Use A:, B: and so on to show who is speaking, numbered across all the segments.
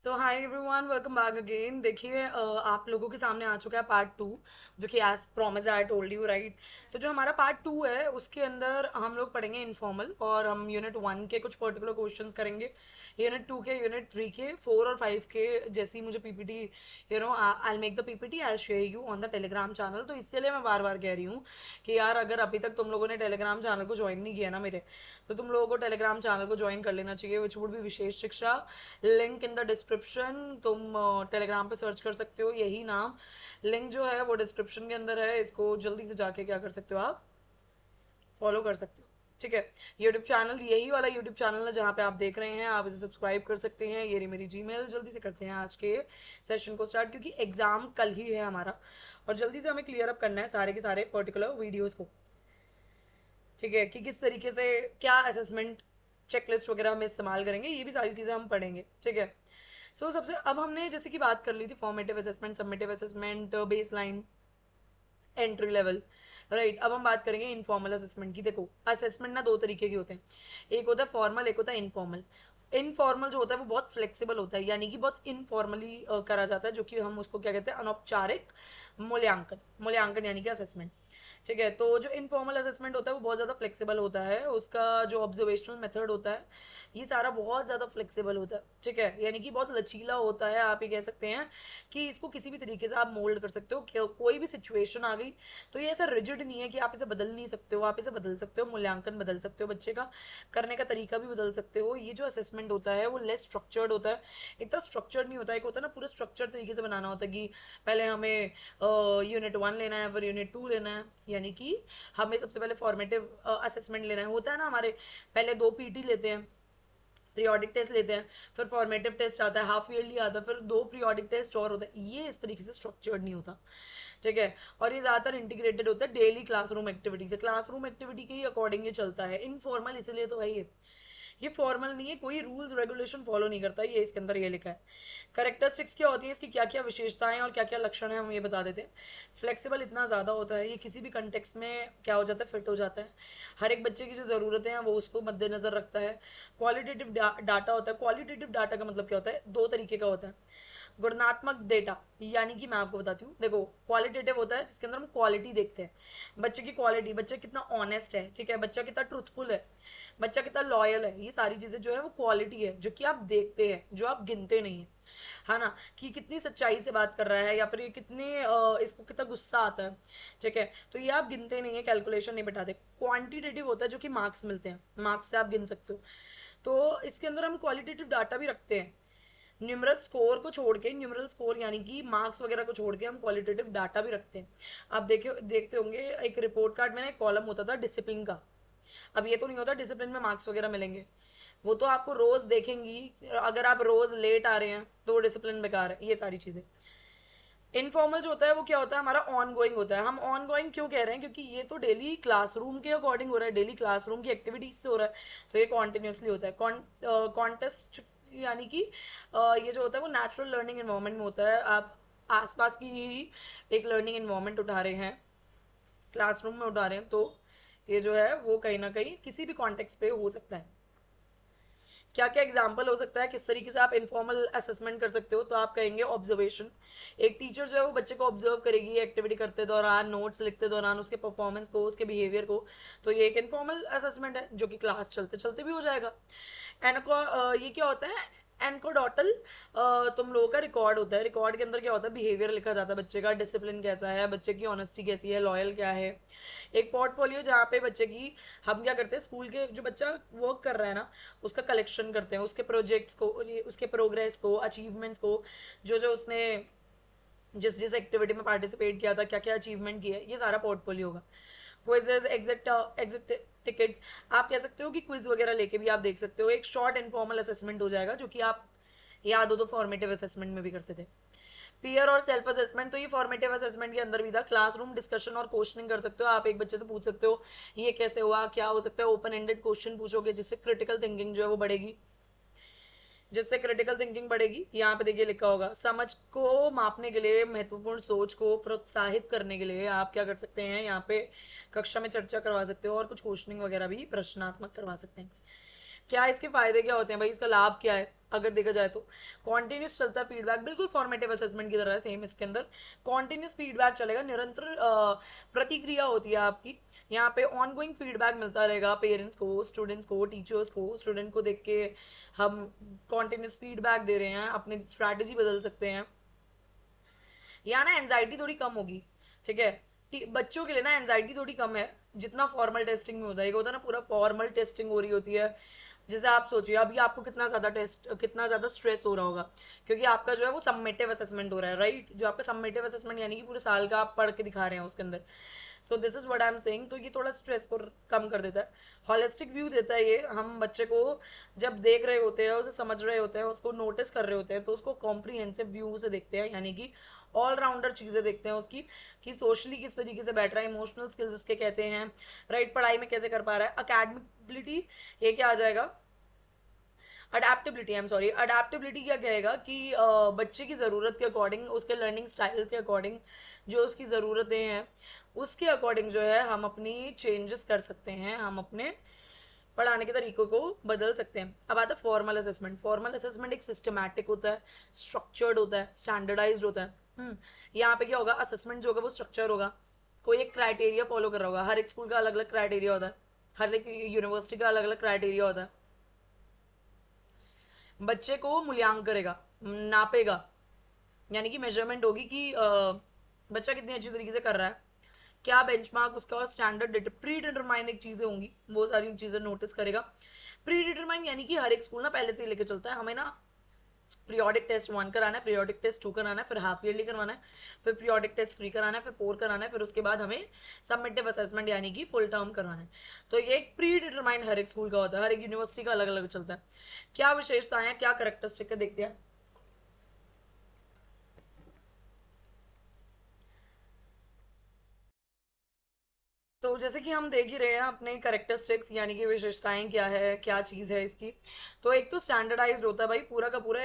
A: सो hi everyone, welcome back again. देखिए आप लोगों के सामने आ चुका है पार्ट टू, जो कि as promise I told you right. तो जो हमारा पार्ट टू है उसके अंदर हम लोग पढ़ेंगे इनफॉर्मल, और हम यूनिट वन के कुछ पर्टिकुलर क्वेश्चंस करेंगे, यूनिट टू के, यूनिट थ्री के, फोर और फाइव के। जैसी मुझे PPT I make the PPT, I share you on the Telegram channel. तो इसलिए मैं बार बार कह रही हूँ कि यार अगर अभी तक तुम लोगों ने टेलीग्राम चैनल को ज्वाइन नहीं किया ना मेरे, तो तुम लोगों को टेलीग्राम चैनल को ज्वाइन कर लेना चाहिए, विच वुड भी विशेष शिक्षा। लिंक इन द डिस्क्रिप्शन, तुम टेलीग्राम पे सर्च कर सकते हो यही नाम। लिंक जो है वो डिस्क्रिप्शन के अंदर है, इसको जल्दी से जाके क्या कर सकते हो, आप फॉलो कर सकते हो। ठीक है, यूट्यूब चैनल यही वाला यूट्यूब चैनल है जहाँ पे आप देख रहे हैं, आप इसे सब्सक्राइब कर सकते हैं। ये रही मेरी जीमेल। जल्दी से करते हैं आज के सेशन को स्टार्ट, क्योंकि एग्जाम कल ही है हमारा, और जल्दी से हमें क्लियर अप करना है सारे के सारे पर्टिकुलर वीडियोस को। ठीक है, कि किस तरीके से क्या असेसमेंट चेकलिस्ट वगैरह हम इस्तेमाल करेंगे, ये भी सारी चीज़ें हम पढ़ेंगे। ठीक है, सबसे अब हमने जैसे कि बात कर ली थी formative assessment, submissive assessment, base line, entry level. Right, अब हम बात करेंगे इनफॉर्मल असेसमेंट की। देखो, असेसमेंट ना दो तरीके के होते हैं, एक होता है फॉर्मल, एक होता है इनफॉर्मल। इनफॉर्मल जो होता है वो बहुत फ्लेक्सिबल होता है, यानी कि बहुत इनफॉर्मली करा जाता है, जो कि हम उसको क्या कहते हैं, अनौपचारिक मूल्यांकन। मूल्यांकन यानी कि असेसमेंट। ठीक है, तो जो इनफॉर्मल असेसमेंट होता है वो बहुत ज़्यादा फ्लेक्सिबल होता है, उसका जो ऑब्जर्वेशनल मेथड होता है ये सारा बहुत ज़्यादा फ्लेक्सिबल होता है। ठीक है, यानी कि बहुत लचीला होता है, आप ये कह सकते हैं कि इसको किसी भी तरीके से आप मोल्ड कर सकते हो। कोई भी सिचुएशन आ गई तो ये ऐसा रिजिड नहीं है कि आप इसे बदल नहीं सकते हो, आप इसे बदल सकते हो, मूल्यांकन बदल सकते हो, बच्चे का करने का तरीका भी बदल सकते हो। ये जो असेसमेंट होता है वो लेस स्ट्रक्चर्ड होता है, इतना स्ट्रक्चर्ड नहीं होता है। एक होता है ना पूरे स्ट्रक्चर तरीके से बनाना होता है कि पहले हमें यूनिट वन लेना है, फिर यूनिट टू लेना है, यानी कि हमें सबसे पहले फॉर्मेटिव असेसमेंट लेना है। होता है ना हमारे, पहले दो पीटी लेते हैं, पीरियोडिक टेस्ट लेते हैं, फिर फॉर्मेटिव टेस्ट आता है, हाफ ईयरली आता है, फिर दो पीरियोडिक टेस्ट और होता है। ये इस तरीके से स्ट्रक्चर्ड नहीं होता। ठीक है, और ये ज़्यादातर इंटीग्रेटेड होता है डेली क्लासरूम एक्टिविटी से, क्लासरूम एक्टिविटी के ही अकॉर्डिंग ये चलता है। इनफॉर्मल इसलिए तो है ये फॉर्मल नहीं है, कोई रूल्स रेगुलेशन फॉलो नहीं करता, ये इसके अंदर ये लिखा है। करेक्टरिस्टिक्स क्या होती है इसकी, क्या क्या विशेषताएं और क्या क्या लक्षण है, हम ये बता देते हैं। फ्लेक्सिबल इतना ज़्यादा होता है, ये किसी भी कंटेक्स में क्या हो जाता है, फिट हो जाता है। हर एक बच्चे की जो ज़रूरतें हैं वो उसको मद्देनजर रखता है। क्वालिटेटिव डाटा होता है। क्वालिटेटिव डाटा का मतलब क्या होता है, दो तरीके का होता है। गुणात्मक डेटा, यानी कि मैं आपको बताती हूँ। देखो, क्वालिटेटिव होता है जिसके अंदर हम क्वालिटी देखते हैं, बच्चे की क्वालिटी, बच्चा कितना ऑनेस्ट है, ठीक है, बच्चा कितना ट्रूथफुल है, बच्चा कितना लॉयल है। ये सारी चीजें जो है वो क्वालिटी है, जो कि आप देखते हैं, जो आप गिनते नहीं है। है ना, कि कितनी सच्चाई से बात कर रहा है, या फिर ये कितने इसको कितना गुस्सा आता है। ठीक है, तो ये आप गिनते नहीं है, कैलकुलेशन नहीं बैठाते। क्वांटिटेटिव होता है जो कि मार्क्स मिलते हैं, मार्क्स से आप गिन सकते हो। तो इसके अंदर हम क्वालिटेटिव डाटा भी रखते हैं। न्यूमरल स्कोर को छोड़ के, न्यूमरल स्कोर यानी कि मार्क्स वगैरह को छोड़ के हम क्वालिटेटिव डाटा भी रखते हैं। आप देखते होंगे एक रिपोर्ट कार्ड में एक कॉलम होता था डिसिप्लिन का। अब ये तो नहीं होता डिसिप्लिन में मार्क्स वगैरह मिलेंगे, वो तो आपको रोज देखेंगी। अगर आप रोज लेट आ रहे हैं तो वो डिसिप्लिन बेकार है, ये सारी चीजें। इनफॉर्मल जो होता है वो क्या होता है, हमारा ऑन गोइंग होता है। हम ऑन गोइंग क्यों कह रहे हैं, क्योंकि ये तो डेली क्लासरूम के अकॉर्डिंग हो रहा है, डेली क्लासरूम की एक्टिविटीज से हो रहा है, तो ये कॉन्टिन्यूसली होता है। कॉन्टेस्ट यानी कि ये जो होता है वो नेचुरल लर्निंग इन्वायरमेंट में होता है। आप आसपास की ही एक लर्निंग इन्वायरमेंट उठा रहे हैं, क्लासरूम में उठा रहे हैं, तो ये जो है वो कहीं ना कहीं किसी भी कॉन्टेक्स्ट पे हो सकता है। क्या क्या एग्जाम्पल हो सकता है, किस तरीके से आप इनफॉर्मल असेसमेंट कर सकते हो, तो आप कहेंगे ऑब्जर्वेशन। एक टीचर जो है वो बच्चे को ऑब्जर्व करेगी एक्टिविटी करते दौरान, नोट्स लिखते दौरान, उसके परफॉर्मेंस को, उसके बिहेवियर को। तो ये एक इनफॉर्मल असेसमेंट है जो कि क्लास चलते चलते भी हो जाएगा। ये क्या होता है, एनकोडोटल, तुम लोगों का रिकॉर्ड होता है। रिकॉर्ड के अंदर क्या होता है, बिहेवियर लिखा जाता है, बच्चे का डिसिप्लिन कैसा है, बच्चे की ऑनेस्टी कैसी है, लॉयल क्या है। एक पोर्टफोलियो जहाँ पे बच्चे की, हम क्या करते हैं, स्कूल के जो बच्चा वर्क कर रहा है ना, उसका कलेक्शन करते हैं, उसके प्रोजेक्ट्स को, उसके प्रोग्रेस को, अचीवमेंट्स को, जो जो उसने जिस जिस एक्टिविटी में पार्टिसिपेट किया था, क्या क्या अचीवमेंट किया है, ये सारा पोर्टफोलियो होगा। क्विजेज, एग्जिट टिकट्स, आप कह सकते हो कि क्विज वगैरह लेके भी आप देख सकते हो। एक शॉर्ट इनफॉर्मल असेसमेंट हो जाएगा, जो कि आप याद हो तो फॉर्मेटिव असेसमेंट में भी करते थे। पीयर और सेल्फ असेसमेंट, तो ये फॉर्मेटिव असेसमेंट के अंदर भी था। क्लासरूम डिस्कशन और क्वेश्चनिंग कर सकते हो, आप एक बच्चे से पूछ सकते हो ये कैसे हुआ, क्या हो सकता है, ओपन एंडेड क्वेश्चन पूछोगे, जिससे क्रिटिकल थिंकिंग जो है वो बढ़ेगी, जिससे क्रिटिकल थिंकिंग बढ़ेगी। यहाँ पे देखिए लिखा होगा, समझ को मापने के लिए, महत्वपूर्ण सोच को प्रोत्साहित करने के लिए आप क्या कर सकते हैं, यहाँ पे कक्षा में चर्चा करवा सकते हो, और कुछ क्वेश्चनिंग वगैरह भी प्रश्नात्मक करवा सकते हैं। क्या इसके फायदे क्या होते हैं भाई, इसका लाभ क्या है अगर देखा जाए तो। कॉन्टिन्यूस चलता फीडबैक, बिल्कुल फॉर्मेटिव असेसमेंट की तरह सेम इसके अंदर कॉन्टिन्यूस फीडबैक चलेगा, निरंतर प्रतिक्रिया होती है आपकी। यहाँ पे ऑन गोइंग फीडबैक मिलता रहेगा पेरेंट्स को, स्टूडेंट्स को, टीचर्स को। स्टूडेंट को देख के हम कॉन्टिन्यूस फीडबैक दे रहे हैं, अपनी स्ट्रैटेजी बदल सकते हैं। यहाँ ना एंजाइटी थोड़ी कम होगी, ठीक है। बच्चों के लिए ना एंजाइटी थोड़ी कम है जितना फॉर्मल टेस्टिंग में होता है। एक होता है ना पूरा फॉर्मल टेस्टिंग हो रही होती है, जैसे आप सोचिए अभी आपको कितना ज्यादा स्ट्रेस हो रहा होगा, क्योंकि आपका जो है वो सबमिटिव असेसमेंट हो रहा है, राइट। जो आपका सबमिटिव असेसमेंट यानी कि पूरे साल का आप पढ़ के दिखा रहे हैं उसके अंदर। So this is what I am saying. तो ये थोड़ा स्ट्रेस को कम कर देता है, हॉलिस्टिक व्यू देता है ये। हम बच्चे को जब देख रहे होते हैं, उसे समझ रहे होते हैं, उसको नोटिस कर रहे होते हैं, तो उसको कॉम्प्रीहेंसिव व्यू से देखते हैं, यानी कि ऑलराउंडर चीजें देखते हैं उसकी, कि सोशली किस तरीके से बैठ रहा है, इमोशनल स्किल्स उसके कहते हैं, राइट, पढ़ाई में कैसे कर पा रहा है, अकेडमिकबिलिटी ये क्या आ जाएगा, adaptability, I am sorry, adaptability क्या कहेगा कि बच्चे की ज़रूरत के अकॉर्डिंग, उसके लर्निंग स्टाइल के अकॉर्डिंग, जो उसकी ज़रूरतें हैं उसके अकॉर्डिंग जो है हम अपनी चेंजेस कर सकते हैं, हम अपने पढ़ाने के तरीकों को बदल सकते हैं। अब आता है फॉर्मल असेसमेंट। फॉर्मल असेसमेंट एक सिस्टमैटिक होता है, स्ट्रक्चर्ड होता है, स्टैंडर्डाइज्ड होता है। यहाँ पे क्या होगा, असेसमेंट जो होगा वो स्ट्रक्चर होगा, कोई एक क्राइटेरिया फॉलो कर रहा होगा। हर एक स्कूल का अलग अलग क्राइटेरिया होता है, हर एक यूनिवर्सिटी का अलग अलग क्राइटेरिया होता है। बच्चे को मूल्यांकन करेगा, नापेगा, यानी कि मेजरमेंट होगी कि बच्चा कितनी अच्छी तरीके से कर रहा है, क्या बेंचमार्क उसका और स्टैंडर्ड प्री डिटरमाइन एक चीजें होंगी, वो सारी चीजें नोटिस करेगा। प्री डिटरमाइन यानी कि हर एक स्कूल ना पहले से ही लेके चलता है, हमें ना पीरियोडिक टेस्ट 1 कराना है, पीरियोडिक टेस्ट 2 कराना है, फिर हाफ ईयरली करवाना है, फिर पीरियोडिक टेस्ट 3 कराना है, फिर 4 कराना है, फिर उसके बाद हमें सबमिटिव असेसमेंट यानी कि फुल टर्म करवाना है। तो ये एक प्री डिटरमाइन हर एक स्कूल का होता है, हर एक यूनिवर्सिटी का अलग अलग चलता है। क्या विशेषताएं हैं, क्या करेक्टरिस्टिक है, देखते हैं। तो जैसे कि हम देख ही रहे हैं अपने करेक्टरिस्टिक्स, यानी कि विशेषताएं क्या है, क्या चीज़ है इसकी। तो एक तो स्टैंडर्डाइज्ड होता है भाई, पूरा का पूरा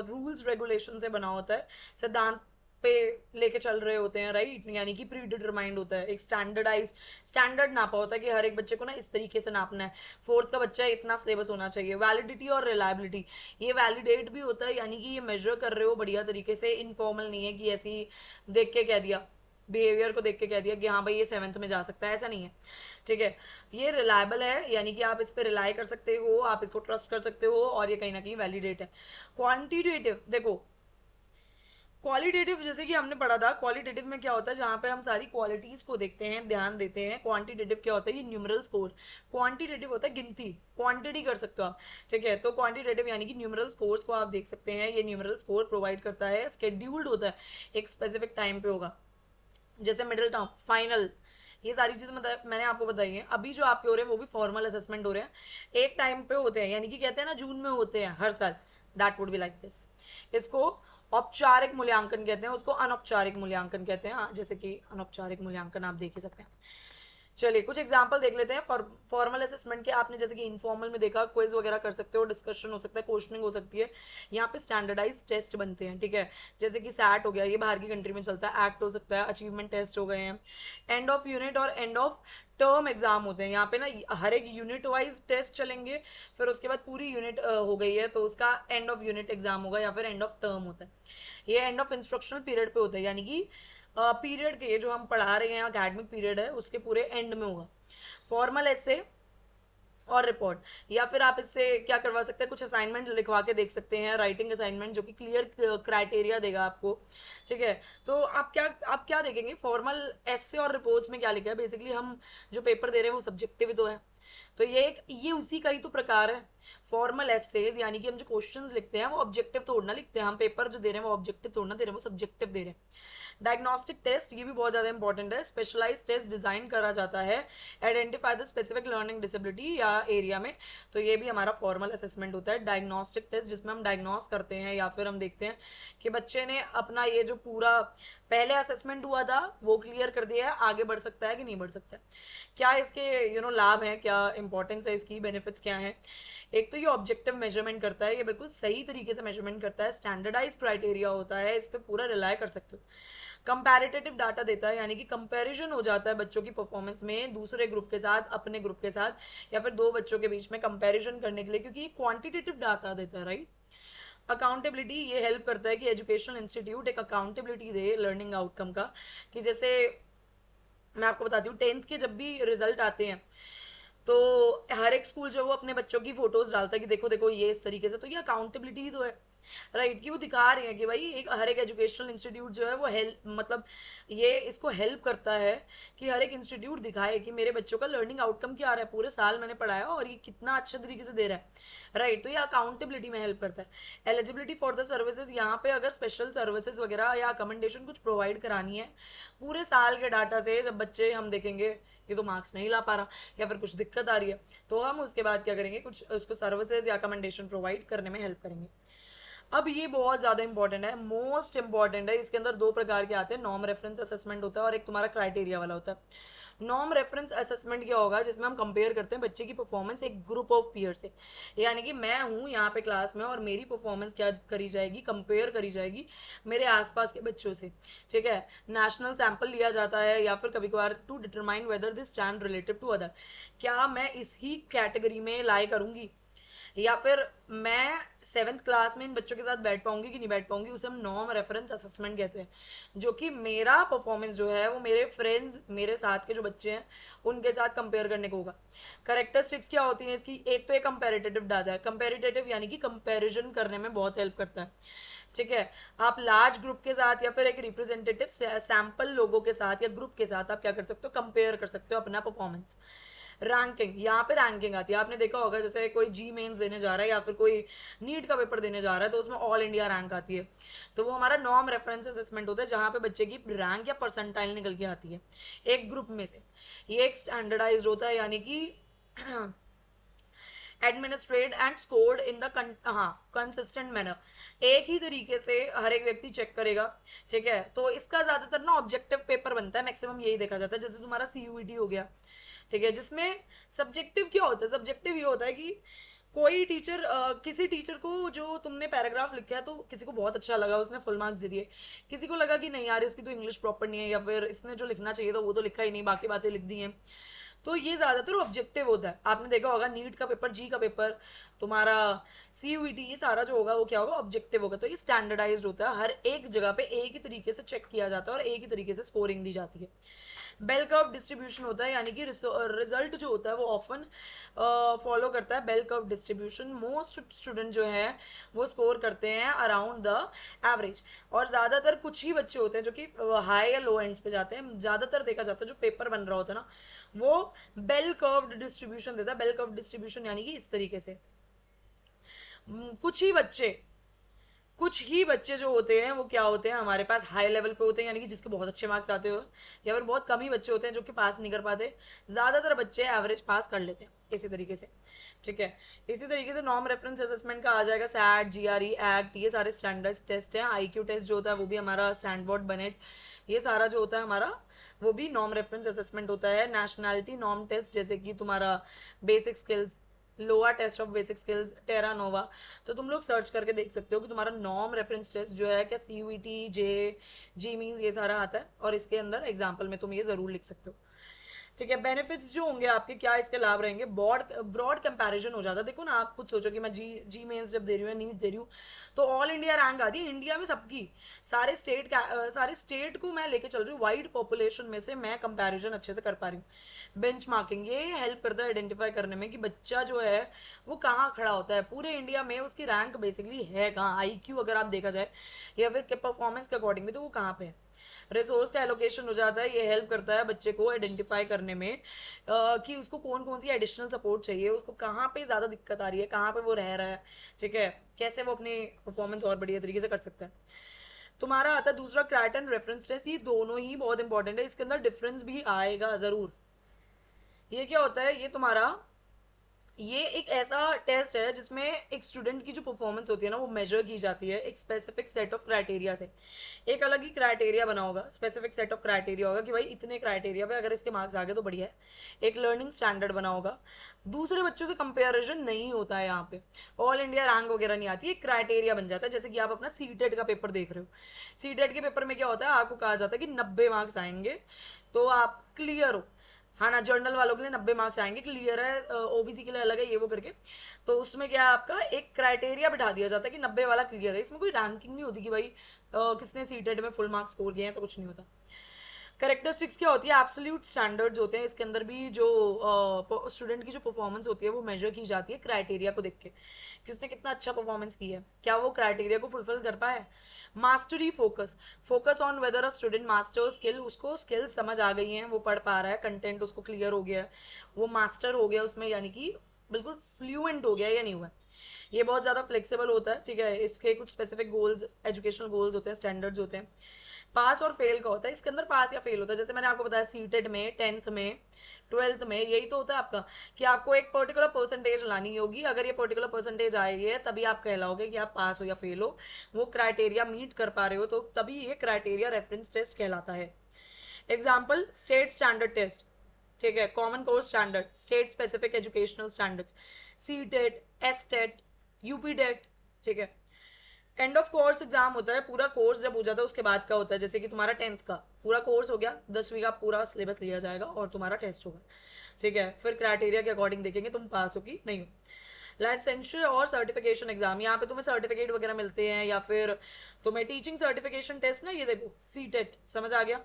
A: रूल्स रेगुलेशन से बना होता है, सिद्धांत पे लेके चल रहे होते हैं, राइट, यानी कि प्री डिटरमाइंड होता है। एक स्टैंडर्ड नापा होता है कि हर एक बच्चे को ना इस तरीके से नापना है, फोर्थ का बच्चा है इतना सिलेबस होना चाहिए। वैलिडिटी और रिलायबिलिटी, ये वैलिडेट भी होता है, यानी कि ये मेजर कर रहे हो बढ़िया तरीके से, इनफॉर्मल नहीं है कि ऐसी देख के कह दिया, बिहेवियर को देख के कह दिया कि हाँ भाई ये 7th में जा सकता है, ऐसा नहीं है, ठीक है। ये रिलायबल है, यानी कि आप इस पर रिलाई कर सकते हो, आप इसको ट्रस्ट कर सकते हो, और ये कहीं ना कहीं वैलिडेट है। क्वांटिटेटिव, देखो क्वालिटेटिव जैसे कि हमने पढ़ा था, क्वालिटेटिव में क्या होता है, जहाँ पे हम सारी क्वालिटीज को देखते हैं, ध्यान देते हैं। क्वांटिटेटिव क्या होता है, ये न्यूमरल स्कोर। क्वांटिटेटिव होता है गिनती, क्वांटिटी कर सकते हो आप, ठीक है। तो क्वांटिटेटिव यानी कि न्यूमरल स्कोर्स को आप देख सकते हैं, ये न्यूमरल स्कोर प्रोवाइड करता है, स्केड्यूल्ड होता है, एक स्पेसिफिक टाइम पे होगा, जैसे मिडिल टर्म, फाइनल, ये सारी चीजें मैंने आपको बताई है। अभी जो आपके हो रहे हैं वो भी फॉर्मल असेसमेंट हो रहे हैं, एक टाइम पे होते हैं, यानी कि कहते हैं ना जून में होते हैं हर साल, that would be like this. इसको औपचारिक मूल्यांकन कहते हैं, उसको अनौपचारिक मूल्यांकन कहते हैं। हाँ, जैसे कि अनौपचारिक मूल्यांकन आप देख ही सकते हैं। चलिए कुछ एग्जाम्पल देख लेते हैं फॉर्मल असेसमेंट के। आपने जैसे कि इनफॉर्मल में देखा, क्विज वगैरह कर सकते हो, डिस्कशन हो सकता है, क्वेश्चनिंग हो सकती है। यहाँ पे स्टैंडर्डाइज टेस्ट बनते हैं, ठीक है। जैसे कि सैट हो गया, ये बाहर की कंट्री में चलता है, एक्ट हो सकता है, अचीवमेंट टेस्ट हो गए हैं, एंड ऑफ यूनिट और एंड ऑफ टर्म एग्जाम होते हैं। यहाँ पे ना हर एक यूनिट वाइज टेस्ट चलेंगे, फिर उसके बाद पूरी यूनिट हो गई है तो उसका एंड ऑफ यूनिट एग्जाम होगा, या फिर एंड ऑफ टर्म होता है। ये एंड ऑफ इंस्ट्रक्शनल पीरियड पे होता है, यानी कि पीरियड के जो हम पढ़ा रहे हैं, अकेडमिक पीरियड है, उसके पूरे एंड में होगा। फॉर्मल ऐसे और रिपोर्ट, या फिर आप इससे क्या करवा सकते हैं, कुछ असाइनमेंट लिखवा के देख सकते हैं, राइटिंग असाइनमेंट जो कि क्लियर क्राइटेरिया देगा आपको, ठीक है। तो आप क्या देखेंगे, फॉर्मल एसे और रिपोर्ट्स में क्या लिखा है, बेसिकली हम जो पेपर दे रहे हैं वो सब्जेक्टिव ही तो है, तो ये उसी का ही तो प्रकार है। फॉर्मल एसेज यानी कि हम जो क्वेश्चंस लिखते हैं वो ऑब्जेक्टिव तोड़ना लिखते हैं, हम पेपर जो दे रहे हैं वो ऑब्जेक्टिव तोड़ना दे रहे हैं, वो सब्जेक्टिव दे रहे हैं। डायग्नोस्टिक टेस्ट, ये भी बहुत ज्यादा इंपॉर्टेंट है। स्पेशलाइज टेस्ट डिजाइन करा जाता है identify the specific learning disability या एरिया में, तो ये भी हमारा फॉर्मल असेसमेंट होता है। डायग्नोस्टिक टेस्ट जिसमें हम डायग्नोस करते हैं, या फिर हम देखते हैं कि बच्चे ने अपना ये जो पूरा पहले असेसमेंट हुआ था वो क्लियर कर दिया है, आगे बढ़ सकता है कि नहीं बढ़ सकता है, क्या इसके लाभ हैं, क्या इंपॉर्टेंस है इसकी, बेनिफिट्स क्या है। एक तो ये ऑब्जेक्टिव मेजरमेंट करता है, ये बिल्कुल सही तरीके से मेजरमेंट करता है, स्टैंडर्डाइज क्राइटेरिया होता है, इस पर पूरा रिलाय कर सकते हो। कंपैरेटिव डाटा देता है, यानी कि कंपैरिजन हो जाता है बच्चों की परफॉर्मेंस में दूसरे ग्रुप के साथ, अपने ग्रुप के साथ, या फिर दो बच्चों के बीच में कंपैरिजन करने के लिए, क्योंकि ये क्वांटिटेटिव डाटा देता है, राइट। अकाउंटेबिलिटी, ये हेल्प करता है कि एजुकेशनल इंस्टीट्यूट एक अकाउंटेबिलिटी दे लर्निंग आउटकम का, कि जैसे मैं आपको बताती हूँ 10th के जब भी रिजल्ट आते हैं तो हर एक स्कूल जो है वो अपने बच्चों की फोटोज डालता है कि देखो देखो ये इस तरीके से, तो ये अकाउंटेबिलिटी ही तो है, राइट। कि वो दिखा रहे हैं कि भाई एक हर एक एजुकेशनल इंस्टीट्यूट जो है वो हेल्प, मतलब ये इसको हेल्प करता है कि हर एक इंस्टीट्यूट दिखाए कि मेरे बच्चों का लर्निंग आउटकम क्या आ रहा है, पूरे साल मैंने पढ़ाया और ये कितना अच्छे तरीके से दे रहा है, राइट। तो ये अकाउंटेबिलिटी में हेल्प करता है। एलिजिबिलिटी फॉर द सर्विसेज, यहाँ पे अगर स्पेशल सर्विसेज वगैरह या अकोमोडेशन कुछ प्रोवाइड करानी है, पूरे साल के डाटा से जब बच्चे हम देखेंगे ये तो मार्क्स नहीं ला पा रहा या फिर कुछ दिक्कत आ रही है, तो हम उसके बाद क्या करेंगे, कुछ उसको सर्विसेज या अकोमोडेशन प्रोवाइड करने में हेल्प करेंगे। अब ये बहुत ज्यादा इंपॉर्टेंट है, मोस्ट इंपॉर्टेंट है। इसके अंदर दो प्रकार के आते हैं, नॉर्म रेफरेंस असेसमेंट होता है और एक तुम्हारा क्राइटेरिया वाला होता है। नॉर्म रेफरेंस असेसमेंट क्या होगा, जिसमें हम कंपेयर करते हैं बच्चे की परफॉर्मेंस एक ग्रुप ऑफ पीयर से, यानी कि मैं हूँ यहाँ पे क्लास में और मेरी परफॉर्मेंस क्या करी जाएगी, कंपेयर करी जाएगी मेरे आसपास के बच्चों से, ठीक है। नेशनल सैंपल लिया जाता है या फिर कभी कभार to determine whether this stand relative to other, क्या मैं इसी कैटेगरी में लाई करूंगी या फिर मैं 7th क्लास में इन बच्चों के साथ बैठ पाऊंगी कि नहीं बैठ पाऊंगी, उसे हम नॉर्म रेफरेंस असेसमेंट कहते हैं। जो कि मेरा परफॉर्मेंस जो है वो मेरे फ्रेंड्स, मेरे साथ के जो बच्चे हैं उनके साथ कंपेयर करने को होगा। करेक्टरिस्टिक्स क्या होती हैं इसकी, एक तो एक कंपेरेटिव डाटा है, कंपेरेटिव यानी कि कंपेरिजन करने में बहुत हेल्प करता है, ठीक है। आप लार्ज ग्रुप के साथ या फिर एक रिप्रेजेंटेटिव सैंपल लोगों के साथ या ग्रुप के साथ आप क्या कर सकते हो, कंपेयर कर सकते हो अपना परफॉर्मेंस। रैंकिंग, यहाँ पे रैंकिंग आती है, आपने देखा होगा जैसे कोई जी मेंस देने जा रहा है या फिर कोई नीट का पेपर देने जा रहा है तो उसमें ऑल इंडिया रैंक आती है, तो वो हमारा नॉर्म रेफरेंस असेसमेंट होता है जहाँ पे बच्चे की रैंक या परसेंटाइल निकल के आती है एक ग्रुप में से। ये एक स्टैंडर्डाइज होता है, यानी कि administrate and scored in the consistent manner, एक ही तरीके से हर एक व्यक्ति चेक करेगा, ठीक है। तो इसका ज्यादातर ना ऑब्जेक्टिव पेपर बनता है, मैक्सिमम यही देखा जाता है, जैसे तुम्हारा सीयूईटी हो गया, ठीक है, जिसमें सब्जेक्टिव क्या होता है, सब्जेक्टिव ये होता है कि कोई टीचर किसी टीचर को जो तुमने पैराग्राफ लिखा है तो किसी को बहुत अच्छा लगा, उसने फुल मार्क्स दे दिए, किसी को लगा कि नहीं यार इसकी तो इंग्लिश प्रॉपर नहीं है या फिर इसने जो लिखना चाहिए था वो तो लिखा ही नहीं, बाकी बातें लिख दी हैं, तो ये ज्यादातर ऑब्जेक्टिव होता है। आपने देखा होगा नीट का पेपर, जी का पेपर, तुम्हारा सीयूईटी, ये सारा जो होगा वो क्या होगा, ऑब्जेक्टिव होगा। तो ये स्टैंडर्डाइज्ड होता है, हर एक जगह पे एक ही तरीके से चेक किया जाता है और एक ही तरीके से स्कोरिंग दी जाती है। बेल कर्व डिस्ट्रीब्यूशन होता है, यानी कि रिजल्ट जो होता है वो ऑफन फॉलो करता है bell curve distribution. Most student जो है वो स्कोर करते हैं अराउंड द एवरेज, और ज्यादातर कुछ ही बच्चे होते हैं जो कि हाई या लो एंड्स पे जाते हैं। ज्यादातर देखा जाता है जो पेपर बन रहा होता है ना वो बेल कर्व डिस्ट्रीब्यूशन देता है। बेल कर्व डिस्ट्रीब्यूशन यानी कि इस तरीके से कुछ ही बच्चे, कुछ ही बच्चे जो होते हैं वो क्या होते हैं हमारे पास हाई लेवल पे होते हैं, यानी कि जिसके बहुत अच्छे मार्क्स आते हो, या फिर बहुत कम ही बच्चे होते हैं जो कि पास नहीं कर पाते, ज्यादातर बच्चे एवरेज पास कर लेते हैं इसी तरीके से, ठीक है। इसी तरीके से नॉर्म रेफरेंस असेसमेंट का आ जाएगा सैट, जीआरई, एक्ट, ये सारे स्टैंडर्ड टेस्ट हैं। आईक्यू टेस्ट जो होता है वो भी हमारा स्टैंडबोर्ड बनेट, ये सारा जो होता है हमारा वो भी नॉर्म रेफरेंस असेसमेंट होता है। नेशनैलिटी नॉर्म टेस्ट, जैसे कि तुम्हारा basic skills, lower test of basic skills, Terra Nova, तो तुम लोग सर्च करके देख सकते हो कि तुम्हारा नॉर्म रेफरेंस टेस्ट जो है क्या सीयूईटी, जे, जी मीन्स, ये सारा आता है, और इसके अंदर एग्जाम्पल में तुम ये जरूर लिख सकते हो, ठीक है। बेनिफिट्स जो होंगे आपके, क्या इसके लाभ रहेंगे, ब्रॉड कंपैरिजन हो जाता है। देखो ना, आप खुद सोचो कि मैं जी मेंस जब दे रही हूँ, नीट दे रही हूँ, तो ऑल इंडिया रैंक आती है इंडिया में सबकी, सारे स्टेट को मैं लेके चल रही हूँ, वाइड पॉपुलेशन में से मैं कंपैरिजन अच्छे से कर पा रही हूँ। बेंच मार्किंग, ये हेल्प करता है आइडेंटिफाई करने में कि बच्चा जो है वो कहाँ खड़ा होता है पूरे इंडिया में, उसकी रैंक बेसिकली है कहाँ, आईक्यू अगर आप देखा जाए या फिर परफॉर्मेंस के अकॉर्डिंग भी, तो वो कहाँ पे है। रिसोर्स का एलोकेशन हो जाता है, ये हेल्प करता है बच्चे को आइडेंटिफाई करने में कि उसको कौन कौन सी एडिशनल सपोर्ट चाहिए, उसको कहाँ पे ज्यादा दिक्कत आ रही है, कहाँ पे वो रह रहा है, ठीक है, कैसे वो अपनी परफॉर्मेंस और बढ़िया तरीके से कर सकता है। तुम्हारा आता है दूसरा क्रैटन रेफरेंस टेस्ट, ये दोनों ही बहुत इंपॉर्टेंट है, इसके अंदर डिफरेंस भी आएगा जरूर। ये क्या होता है, ये तुम्हारा ये एक ऐसा टेस्ट है जिसमें एक स्टूडेंट की जो परफॉर्मेंस होती है ना वो मेजर की जाती है एक स्पेसिफिक सेट ऑफ क्राइटेरिया से। एक अलग ही क्राइटेरिया बना होगा, स्पेसिफिक सेट ऑफ क्राइटेरिया होगा कि भाई इतने क्राइटेरिया पे अगर इसके मार्क्स आ गए तो बढ़िया है। एक लर्निंग स्टैंडर्ड बना होगा, दूसरे बच्चों से कंपेरिजन नहीं होता है यहाँ पे, ऑल इंडिया रैंक वगैरह नहीं आती, एक क्राइटेरिया बन जाता है। जैसे कि आप अपना सीटेट का पेपर देख रहे हो, सीटेट के पेपर में क्या होता है, आपको कहा जाता है कि 90 मार्क्स आएंगे तो आप क्लियर हो। हाँ ना, जर्नल वालों के लिए 90 मार्क्स आएंगे, क्लियर है, ओबीसी के लिए अलग है, ये वो करके। तो उसमें क्या है, आपका एक क्राइटेरिया बिठा दिया जाता है कि 90 वाला क्लियर है। इसमें कोई रैंकिंग नहीं होती कि भाई किसने सीटेड में फुल मार्क्स स्कोर किए, ऐसा कुछ नहीं होता। करेक्टरिस्टिक्स क्या होती है, एब्सोल्यूट स्टैंडर्ड्स होते हैं इसके अंदर भी। जो स्टूडेंट की जो परफॉर्मेंस होती है वो मेजर की जाती है क्राइटेरिया को देख के कि उसने कितना अच्छा परफॉर्मेंस किया है, क्या वो क्राइटेरिया को फुलफिल कर पाया है। Mastery focus, focus on whether a student master skill, उसको स्किल समझ आ गई हैं, वो पढ़ पा रहा है, कंटेंट उसको क्लियर हो गया है, वो मास्टर हो गया उसमें, यानी कि बिल्कुल फ्लुएंट हो गया या नहीं हुआ। ये बहुत ज़्यादा फ्लेक्सिबल होता है, ठीक है। इसके कुछ स्पेसिफिक गोल्स, एजुकेशनल गोल्स होते हैं, स्टैंडर्ड्स होते हैं। पास और फेल का होता है, इसके अंदर पास या फेल होता है। जैसे मैंने आपको बताया सीटेड में, 10th में, 12th में, यही तो होता है आपका कि आपको एक पर्टिकुलर परसेंटेज लानी होगी। अगर ये पर्टिकुलर परसेंटेज आई है तभी आप कहलाओगे कि आप पास हो या फेल हो, वो क्राइटेरिया मीट कर पा रहे हो, तो तभी ये क्राइटेरिया रेफरेंस टेस्ट कहलाता है। एग्जाम्पल, स्टेट स्टैंडर्ड टेस्ट, ठीक है, common course standard, state specific educational standards, C TET, S TET, UP TET, ठीक है। एंड ऑफ कोर्स एग्जाम होता है, पूरा कोर्स जब हो जाता है उसके बाद का होता है। जैसे कि तुम्हारा 10th का पूरा कोर्स हो गया, 10वीं का पूरा सिलेबस लिया जाएगा और तुम्हारा टेस्ट होगा, ठीक है। फिर क्राइटेरिया के अकॉर्डिंग देखेंगे तुम पास हो कि नहीं हो। लाइसेंशियल और सर्टिफिकेशन एग्जाम, यहाँ पे तुम्हें सर्टिफिकेट वगैरह मिलते हैं, या फिर तुम्हें टीचिंग सर्टिफिकेशन टेस्ट ना, ये देखो सी टेट, समझ आ गया।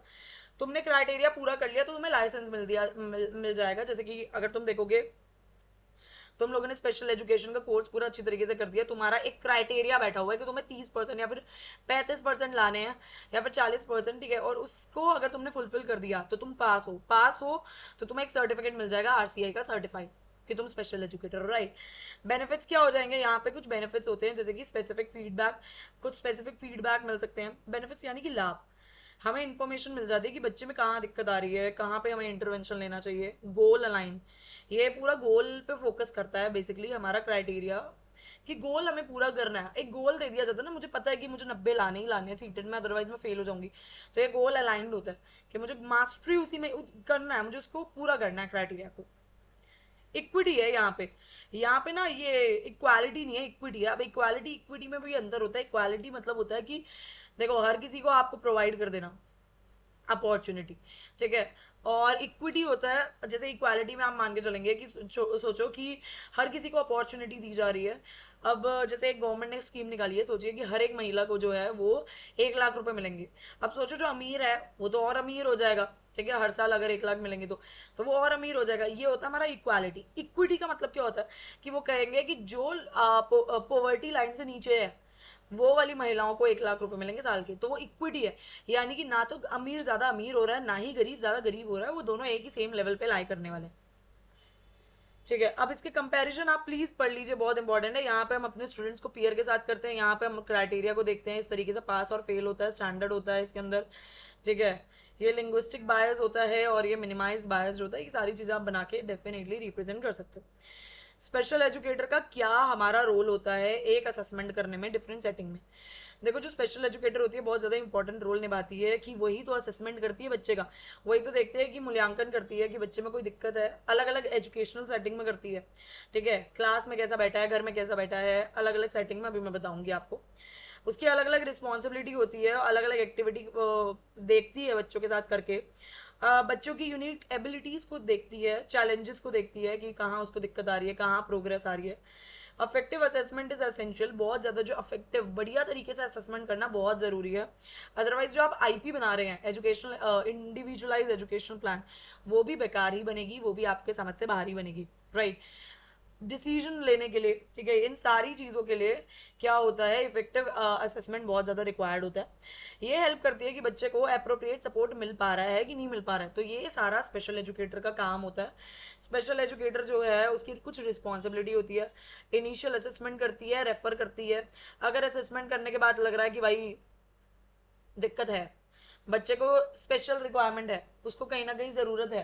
A: तुमने क्राइटेरिया पूरा कर लिया तो तुम्हें लाइसेंस मिल जाएगा। जैसे कि अगर तुम देखोगे, तुम लोगों ने स्पेशल एजुकेशन का कोर्स पूरा अच्छी तरीके से कर दिया, तुम्हारा एक क्राइटेरिया बैठा हुआ है कि तुम्हें 30% या फिर 35% लाने हैं, या फिर 40%, ठीक है, और उसको अगर तुमने फुलफिल कर दिया तो तुम पास हो। पास हो तो तुम्हें एक सर्टिफिकेट मिल जाएगा आरसीआई का, सर्टिफाइड कि तुम स्पेशल एजुकेटर हो, राइट। बेनिफिट्स क्या हो जाएंगे, यहाँ पे कुछ बेनिफिट्स होते हैं, जैसे कि स्पेसिफिक फीडबैक, कुछ स्पेसिफिक फीडबैक मिल सकते हैं। बेनिफिट्स यानी कि लाभ, हमें इन्फॉर्मेशन मिल जाती है कि बच्चे में कहाँ दिक्कत आ रही है, कहाँ पे हमें इंटरवेंशन लेना चाहिए। गोल अलाइन, ये पूरा गोल पे फोकस करता है बेसिकली हमारा क्राइटेरिया, कि गोल हमें पूरा करना है। एक गोल दे दिया जाता है ना, मुझे पता है कि मुझे 90 लाने ही लाने हैं सीटेड में, अदरवाइज मैं फेल हो जाऊंगी। तो ये गोल अलाइंड होता है कि मुझे मास्टरी उसी में करना है, मुझे उसको पूरा करना है क्राइटेरिया को। इक्विटी है यहाँ पे, यहाँ पे ना ये इक्वालिटी नहीं है, इक्विटी है। अब इक्वालिटी इक्विटी में भी अंतर होता है। इक्वालिटी मतलब होता है कि देखो हर किसी को आपको प्रोवाइड कर देना अपॉर्चुनिटी, ठीक है। और इक्विटी होता है, जैसे इक्वालिटी में आप मान के चलेंगे कि सोचो कि हर किसी को अपॉर्चुनिटी दी जा रही है। अब जैसे एक गवर्नमेंट ने स्कीम निकाली है, सोचिए कि हर एक महिला को जो है वो 1 लाख रुपए मिलेंगे। अब सोचो जो अमीर है वो तो और अमीर हो जाएगा, ठीक है, हर साल अगर 1 लाख मिलेंगे तो वो और अमीर हो जाएगा। ये होता है हमारा इक्वालिटी। इक्विटी का मतलब क्या होता है कि वो कहेंगे कि जो पॉवर्टी लाइन से नीचे है वो वाली महिलाओं को 1 लाख रुपए मिलेंगे साल के, तो वो इक्विटी है। यानी कि ना तो अमीर ज्यादा अमीर हो रहा है, ना ही गरीब ज्यादा गरीब हो रहा है, वो दोनों एक ही सेम लेवल पे लाई करने वाले हैं, ठीक है। अब इसके कंपैरिजन आप प्लीज पढ़ लीजिए, बहुत इंपॉर्टेंट है। यहाँ पे हम अपने स्टूडेंट्स को पीयर के साथ करते हैं, यहाँ पे हम क्राइटेरिया को देखते हैं, इस तरीके से पास और फेल होता है, स्टैंडर्ड होता है इसके अंदर, ठीक है। ये लिंग्विस्टिक बायस होता है और ये मिनिमाइज बायस होता है। ये सारी चीजें आप बना के डेफिनेटली रिप्रेजेंट कर सकते हो। स्पेशल एजुकेटर का क्या हमारा रोल होता है एक असेसमेंट करने में डिफरेंट सेटिंग में। देखो जो स्पेशल एजुकेटर होती है बहुत ज़्यादा इंपॉर्टेंट रोल निभाती है, कि वही तो असेसमेंट करती है बच्चे का, वही तो देखते हैं कि मूल्यांकन करती है कि बच्चे में कोई दिक्कत है। अलग अलग एजुकेशनल सेटिंग में करती है, ठीक है, क्लास में कैसा बैठा है, घर में कैसा बैठा है, अलग अलग सेटिंग में अभी मैं बताऊंगी आपको। उसकी अलग अलग रिस्पॉन्सिबिलिटी होती है, अलग अलग एक्टिविटी देखती है बच्चों के साथ करके, बच्चों की यूनिक एबिलिटीज को देखती है, चैलेंजेस को देखती है कि कहाँ उसको दिक्कत आ रही है, कहाँ प्रोग्रेस आ रही है। अफेक्टिव असेसमेंट इज एसेंशियल, बहुत ज़्यादा जो अफेक्टिव बढ़िया तरीके से असेसमेंट करना बहुत ज़रूरी है। अदरवाइज जो आप आईपी बना रहे हैं, एजुकेशनल इंडिविजुअलाइज एजुकेशनल प्लान, वो भी बेकार ही बनेगी, वो भी आपके समझ से बाहर ही बनेगी, राइट। डिसीजन लेने के लिए, ठीक है, इन सारी चीज़ों के लिए क्या होता है, इफेक्टिव असेसमेंट बहुत ज़्यादा रिक्वायर्ड होता है। ये हेल्प करती है कि बच्चे को अप्रोप्रिएट सपोर्ट मिल पा रहा है कि नहीं मिल पा रहा है, तो ये सारा स्पेशल एजुकेटर का काम होता है। स्पेशल एजुकेटर जो है उसकी कुछ रिस्पॉन्सिबिलिटी होती है, इनिशियल असेसमेंट करती है, रेफर करती है। अगर असेसमेंट करने के बाद लग रहा है कि भाई दिक्कत है, बच्चे को स्पेशल रिक्वायरमेंट है, उसको कहीं ना कहीं जरूरत है,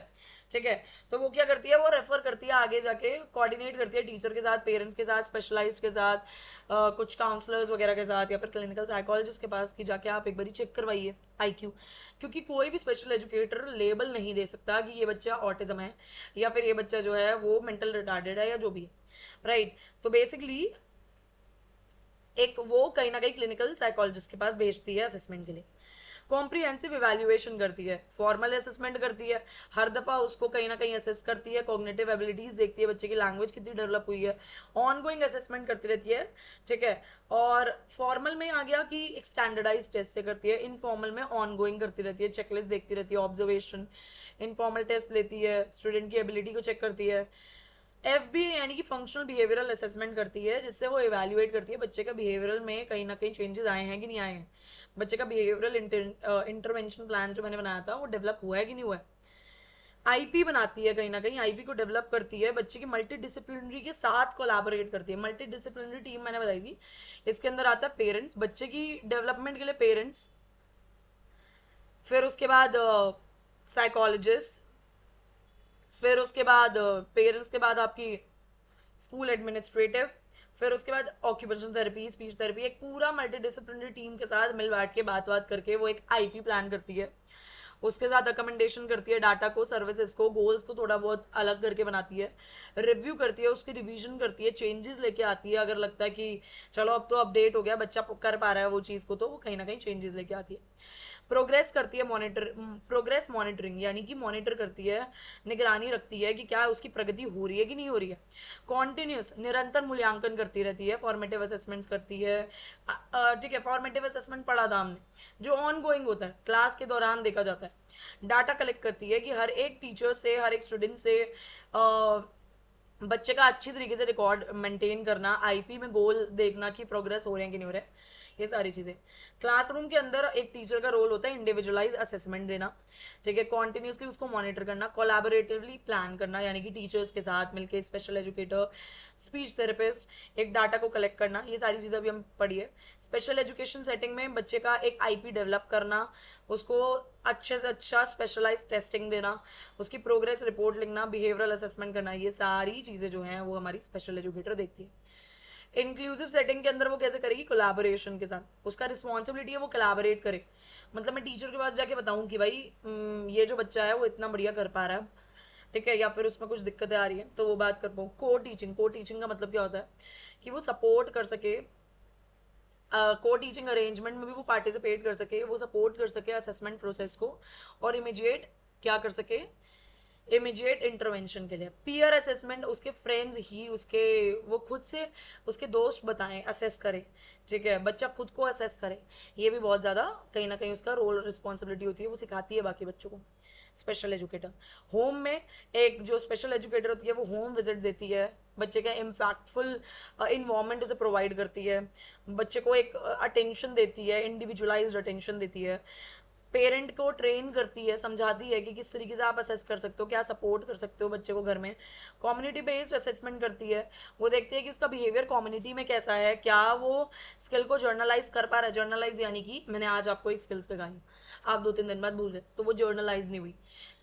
A: ठीक है, तो वो क्या करती है, वो रेफर करती है आगे जाके, कोऑर्डिनेट करती है टीचर के साथ, पेरेंट्स के साथ, स्पेशलाइज के साथ, कुछ काउंसलर्स वगैरह के साथ, या फिर क्लिनिकल साइकोलॉजिस्ट के पास कि जाके आप एक बार चेक करवाइए आईक्यू, क्योंकि कोई भी स्पेशल एजुकेटर लेबल नहीं दे सकता कि ये बच्चा ऑटिज्म है या फिर ये बच्चा जो है वो मेंटल रिटार्डेड है या जो भी है, राइट। तो बेसिकली एक वो कहीं ना कहीं क्लिनिकल साइकोलॉजिस्ट के पास भेजती है असेसमेंट के लिए। कॉम्प्रिहेंसिव इवैल्यूएशन करती है, फॉर्मल असेसमेंट करती है, हर दफा उसको कहीं ना कहीं असेस करती है, कॉग्निटिव एबिलिटीज देखती है, बच्चे की लैंग्वेज कितनी डेवलप हुई है, ऑनगोइंग असेसमेंट करती रहती है, ठीक है। और फॉर्मल में आ गया कि एक स्टैंडर्डाइज टेस्ट से करती है, इनफॉर्मल में ऑनगोइंग करती रहती है, चेकलिस्ट देखती रहती है, ऑब्जर्वेशन, इनफॉर्मल टेस्ट लेती है, स्टूडेंट की एबिलिटी को चेक करती है। FBA यानी कि फंक्शनल बिहेवियरल असेसमेंट करती है, जिससे वो इवैल्यूएट करती है बच्चे का बिहेवियरल में कहीं ना कहीं चेंजेस आए हैं कि नहीं आए हैं, बच्चे का बिहेवियरल इंटरवेंशन प्लान जो मैंने बनाया था वो डेवलप हुआ है कि नहीं हुआ है। आईपी बनाती है, कहीं ना कहीं आईपी को डेवलप करती है, बच्चे की मल्टी डिसिप्लिनरी के साथ कोलैबोरेट करती है। मल्टी डिसिप्लिनरी टीम मैंने बताई थी, इसके अंदर आता है पेरेंट्स, बच्चे की डेवलपमेंट के लिए पेरेंट्स, फिर उसके बाद साइकोलॉजिस्ट, फिर उसके बाद पेरेंट्स के बाद आपकी स्कूल एडमिनिस्ट्रेटिव, फिर उसके बाद ऑक्यूपेशन थेरेपी, स्पीच थेरेपी, एक पूरा मल्टी डिसिप्लिनरी टीम के साथ मिल बैठ के बात करके वो एक आईपी प्लान करती है। उसके साथ रिकमेंडेशन करती है, डाटा को, सर्विसेज को, गोल्स को थोड़ा बहुत अलग करके बनाती है, रिव्यू करती है, उसकी रिवीजन करती है, चेंजेस लेके आती है, अगर लगता है कि चलो अब तो अपडेट हो गया, बच्चा कर पा रहा है वो चीज़ को, तो वो कहीं ना कहीं चेंजेस लेके आती है। प्रोग्रेस करती है, मॉनिटर, प्रोग्रेस मॉनिटरिंग यानी कि मॉनिटर करती है, निगरानी रखती है कि क्या उसकी प्रगति हो रही है कि नहीं हो रही है। कॉन्टिन्यूस निरंतर मूल्यांकन करती रहती है, फॉर्मेटिव असेसमेंट्स करती है, ठीक है। फॉर्मेटिव असेसमेंट पढ़ा था हमने, जो ऑन गोइंग होता है, क्लास के दौरान देखा जाता है। डाटा कलेक्ट करती है कि हर एक टीचर से, हर एक स्टूडेंट से बच्चे का अच्छी तरीके से रिकॉर्ड मेंटेन करना, आईपी में गोल देखना कि प्रोग्रेस हो रहे हैं कि नहीं हो रहे, ये सारी चीजें। क्लासरूम के अंदर एक टीचर का रोल होता है इंडिविजुअलाइज असेसमेंट देना, ठीक है, कॉन्टिन्यूसली उसको मॉनिटर करना, कोलैबोरेटिवली प्लान करना यानी कि टीचर्स के साथ मिलकर, स्पेशल एजुकेटर, स्पीच थेरेपिस्ट, एक डाटा को कलेक्ट करना, ये सारी चीजें भी हम पढ़िए। स्पेशल एजुकेशन सेटिंग में बच्चे का एक आईपी डेवलप करना, उसको अच्छे से अच्छा स्पेशलाइज टेस्टिंग देना, उसकी प्रोग्रेस रिपोर्ट लिखना, बिहेवियरल असेसमेंट करना, ये सारी चीजें जो हैं वो हमारी स्पेशल एजुकेटर देखती है। इंक्लूसिव सेटिंग के अंदर वो कैसे करेगी, कोलैबोरेशन के साथ, उसका रिस्पॉन्सिबिलिटी है वो कोलैबोरेट करे। मतलब मैं टीचर के पास जाके बताऊं कि भाई ये जो बच्चा है वो इतना बढ़िया कर पा रहा है, ठीक है, या फिर उसमें कुछ दिक्कतें आ रही है, तो वो बात कर पाऊँ। को टीचिंग का मतलब क्या होता है कि वो सपोर्ट कर सके, को टीचिंग अरेंजमेंट में भी वो पार्टिसिपेट कर सके, वो सपोर्ट कर सके असेसमेंट प्रोसेस को, और इमीडिएट क्या कर सके, इमीडिएट इंटरवेंशन के लिए। पीयर असेसमेंट उसके फ्रेंड्स ही उसके, वो खुद से उसके दोस्त बताएं, असेस करें, ठीक है, बच्चा खुद को असेस करे, ये भी बहुत ज़्यादा कहीं ना कहीं उसका रोल रिस्पॉन्सिबिलिटी होती है, वो सिखाती है बाकी बच्चों को। स्पेशल एजुकेटर होम में, एक जो स्पेशल एजुकेटर होती है वो होम विजिट देती है, बच्चे का इम्पैक्टफुल इन्वायरमेंट उसे प्रोवाइड करती है, बच्चे को एक अटेंशन देती है, इंडिविजुअलाइज्ड अटेंशन देती है, पेरेंट को ट्रेन करती है, समझाती है कि किस तरीके से आप असेस कर सकते हो, क्या सपोर्ट कर सकते हो बच्चे को घर में। कम्युनिटी बेस्ड असेसमेंट करती है, वो देखती है कि उसका बिहेवियर कम्युनिटी में कैसा है, क्या वो स्किल को जर्नलाइज कर पा रहा है। जर्नलाइज यानी कि मैंने आज आपको एक स्किल सिखाई, आप 2-3 दिन बाद भूल गए, तो वो जर्नलाइज नहीं हुई।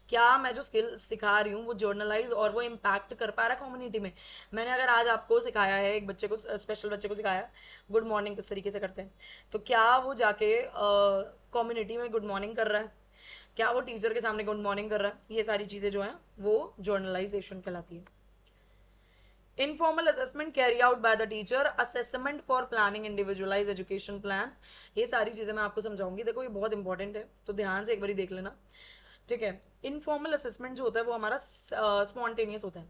A: क्या मैं जो स्किल सिखा रही हूँ वो जर्नलाइज और वो इम्पैक्ट कर पा रहा है कम्युनिटी में। मैंने अगर आज आपको सिखाया है, एक बच्चे को, स्पेशल बच्चे को सिखाया गुड मॉर्निंग किस तरीके से करते हैं, तो क्या वो जाके कम्युनिटी में गुड मॉर्निंग कर रहा है, क्या वो टीचर के सामने गुड मॉर्निंग कर रहा है, ये सारी चीज़ें जो हैं वो जर्नलाइजेशन कहलाती है। Informal assessment carry out by the teacher, assessment for planning individualise education plan, ये सारी चीज़ें मैं आपको समझाऊंगी। देखो ये बहुत इंपॉर्टेंट है, तो ध्यान से एक बार देख लेना, ठीक है। इनफॉर्मल असेसमेंट जो होता है वो हमारा स्पॉन्टेनियस होता है,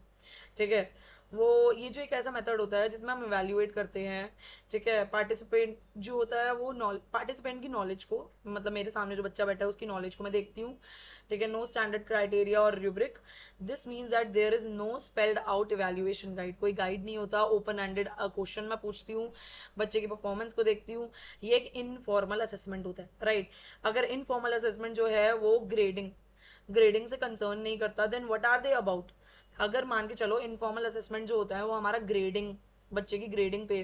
A: ठीक है। वो ये जो एक ऐसा मेथड होता है जिसमें हम इवेल्युएट करते हैं, ठीक है। पार्टिसिपेंट जो होता है वो पार्टिसिपेंट की नॉलेज को, मतलब मेरे सामने जो बच्चा बैठा है उसकी नॉलेज को मैं देखती हूँ, ठीक है। नो स्टैंडर्ड क्राइटेरिया और rubric, this means that there is no spelled out evaluation guide, कोई गाइड नहीं होता, ओपन एंडेड क्वेश्चन मैं पूछती हूँ, बच्चे की परफॉर्मेंस को देखती हूँ, ये एक इनफॉर्मल असेसमेंट होता है, राइट। अगर इनफॉर्मल असेसमेंट जो है वो ग्रेडिंग से कंसर्न नहीं करता, then what are they about. अगर मान के चलो इनफॉर्मल असेसमेंट जो होता है वो हमारा ग्रेडिंग, बच्चे की ग्रेडिंग पे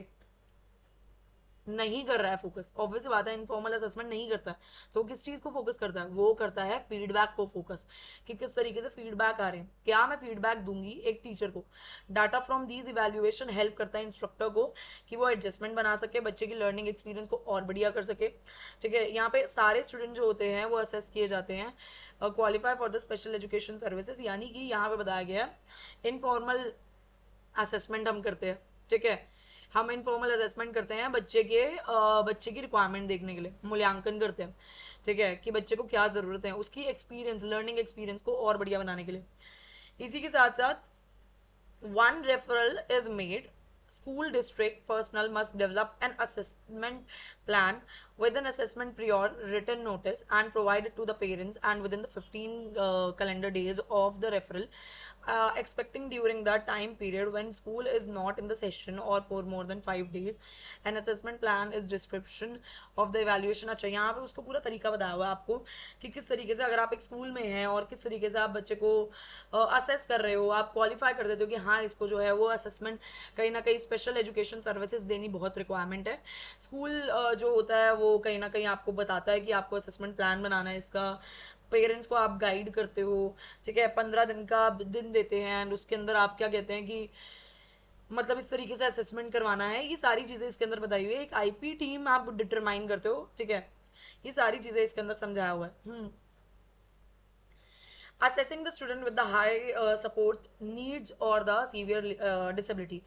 A: नहीं कर रहा है फोकस, ऑब्वियस बात है, इनफॉर्मल असेसमेंट नहीं करता है, तो किस चीज को फोकस करता है, वो करता है फीडबैक को फोकस, कि किस तरीके से फीडबैक आ रहे हैं, क्या मैं फीडबैक दूंगी एक टीचर को। Data from these evaluation help करता है इंस्ट्रक्टर को कि वो एडजस्टमेंट बना सके, बच्चे की लर्निंग एक्सपीरियंस को और बढ़िया कर सके। ठीक है, यहाँ पे सारे स्टूडेंट जो होते हैं वो असेस किए जाते हैं, qualify for the special education services, यानी कि यहाँ पे बताया गया है इनफॉर्मल असेसमेंट हम करते हैं। ठीक है, हम इनफॉर्मल असेसमेंट करते हैं बच्चे की रिक्वायरमेंट देखने के लिए, मूल्यांकन करते हैं। ठीक है, कि बच्चे को क्या ज़रूरत है, उसकी एक्सपीरियंस, लर्निंग एक्सपीरियंस को और बढ़िया बनाने के लिए। इसी के साथ साथ one referral is made, school district personnel must develop an assessment plan with an assessment prior written notice and provide it to the parents and within the 15 calendar days of the referral, expecting during that time period when school is not in the session or for more than 5 days. An assessment plan is description of the evaluation. अच्छा, यहाँ पे उसको पूरा तरीका बताया हुआ है आपको कि किस तरीके से अगर आप एक स्कूल में हैं और किस तरीके से आप बच्चे को असेस कर रहे हो, आप क्वालिफाई कर देते हो कि हाँ इसको जो है वो असेसमेंट कहीं ना कहीं स्पेशल एजुकेशन सर्विसेज देनी बहुत रिक्वायरमेंट है। स्कूल जो होता है वो कहीं ना कहीं आपको बताता है कि आपको असेसमेंट प्लान बनाना है इसका, पेरेंट्स को आप गाइड करते हो। ठीक है, 15 दिन का दिन देते हैं एंड उसके अंदर आप क्या कहते हैं कि मतलब इस तरीके से असेसमेंट करवाना है, ये सारी चीज़ें इसके अंदर बताई हुई है। एक आईपी टीम आप डिटरमाइन करते हो। ठीक है, ये सारी चीज़ें इसके अंदर समझाया हुआ है। assessing the student with the high support needs or the severe disability।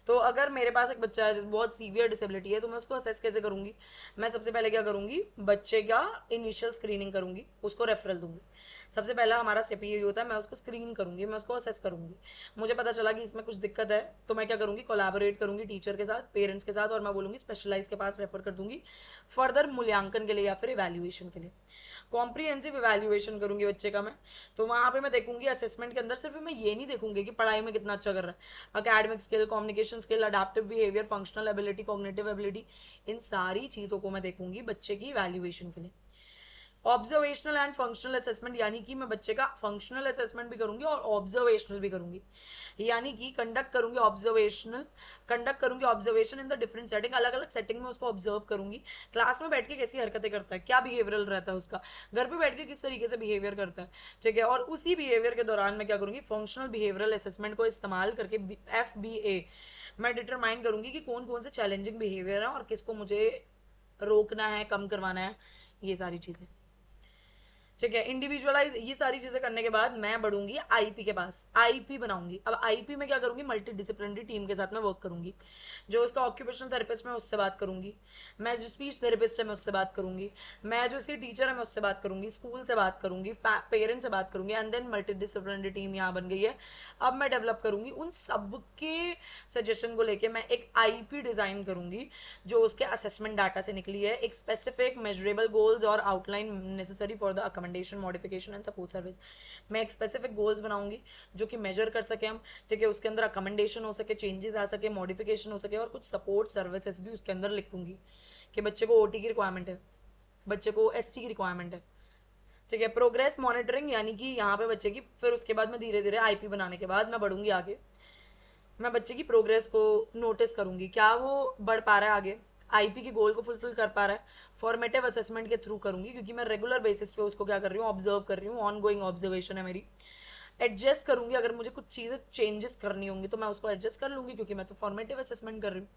A: तो अगर मेरे पास एक बच्चा है जिस बहुत सीवियर डिसेबिलिटी है तो मैं उसको असेस कैसे करूंगी, मैं सबसे पहले क्या करूंगी, बच्चे का इनिशियल स्क्रीनिंग करूंगी, उसको रेफरल दूंगी। सबसे पहला हमारा स्टेप यही होता है, मैं उसको स्क्रीन करूंगी, मैं उसको असेस करूंगी। मुझे पता चला कि इसमें कुछ दिक्कत है तो मैं क्या करूंगी, कोलैबोरेट करूंगी टीचर के साथ, पेरेंट्स के साथ, और मैं बोलूंगी स्पेशलाइज के पास रेफर कर दूंगी फर्दर मूल्यांकन के लिए या फिर इवेल्युएशन के लिए। कॉम्प्रीहेंसिव इवेल्युएशन करूंगी बच्चे का मैं, तो वहाँ पे मैं देखूंगी असेसमेंट के अंदर सिर्फ मैं ये नहीं देखूंगी कि पढ़ाई में कितना अच्छा कर रहा है, academic skill, communication skill, adaptive behaviour, functional ability, cognitive ability, इन सारी चीज़ों को मैं देखूंगी बच्चे की इवेल्युएशन के लिए। ऑब्जर्वेशनल एंड फंक्शनल असेसमेंट, यानी कि मैं बच्चे का फंक्शनल असेसमेंट भी करूंगी और ऑब्जर्वेशनल भी करूंगी, यानी कि कंडक्ट करूंगी observation in the different setting, अलग अलग सेटिंग में उसको ऑब्जर्व करूंगी। क्लास में बैठ के कैसी हरकतें करता है, क्या बिहेवियरल रहता है उसका, घर पे बैठ के किस तरीके से बिहेवियर करता है। ठीक है, और उसी बिहेवियर के दौरान मैं क्या करूंगी, फंक्शनल बिहेवियरल असेसमेंट को इस्तेमाल करके FBA मैं डिटरमाइन करूंगी कि कौन कौन से चैलेंजिंग बिहेवियर है और किसको मुझे रोकना है, कम करवाना है, ये सारी चीज़ें। ठीक है, इंडिविजुअलाइज, ये सारी चीजें करने के बाद मैं बढ़ूंगी आईपी के पास, आईपी बनाऊंगी। अब आईपी में क्या करूंगी, मल्टी डिसिप्लिनरी टीम के साथ मैं वर्क करूंगी। जो उसका ऑक्यूपेशनल थेरेपिस्ट है मैं उससे बात करूंगी, मैं जो स्पीच थेरेपिस्ट है मैं उससे बात करूंगी, मैं जो इसकी टीचर है मैं उससे बात करूंगी, स्कूल से बात करूंगी, पेरेंट्स से बात करूंगी, and then multi disciplinary team यहाँ बन गई है। अब मैं डेवलप करूंगी उन सबके सजेशन को लेके मैं एक आईपी डिजाइन करूंगी जो उसके असेसमेंट डाटा से निकली है, एक स्पेसिफिक मेजरेबल गोल्स और outline necessary for the accommodation, modification and support service. मैं एक स्पेसिफिक गोल्स बनाऊंगी जो कि मेजर कर सके हम। ठीक है, उसके अंदर अकोमोडेशन हो सके, चेंजेस आ सके, मॉडिफिकेशन हो सके, और कुछ सपोर्ट सर्विसेज भी उसके अंदर लिखूंगी कि बच्चे को ओटी की रिक्वायरमेंट है, बच्चे को एसटी की रिक्वायरमेंट है। ठीक है, प्रोग्रेस मॉनिटरिंग, यानी कि यहाँ पे बच्चे की, फिर उसके बाद मैं धीरे धीरे आईपी बनाने के बाद मैं बढ़ूंगी आगे, मैं बच्चे की प्रोग्रेस को नोटिस करूंगी, क्या वो बढ़ पा रहा है आगे, आईपी के गोल को फुलफिल कर पा रहा है। फॉर्मेटिव असेसमेंट के थ्रू करूंगी क्योंकि मैं रेगुलर बेसिस पे उसको क्या कर रही हूँ, ऑब्जर्व कर रही हूँ, ऑन गोइंग ऑब्जर्वेशन है मेरी। एडजस्ट करूंगी, अगर मुझे कुछ चीज़ें चेंजेस करनी होंगी तो मैं उसको एडजस्ट कर लूंगी क्योंकि मैं तो फॉर्मेटिव असेसमेंट कर रही हूँ।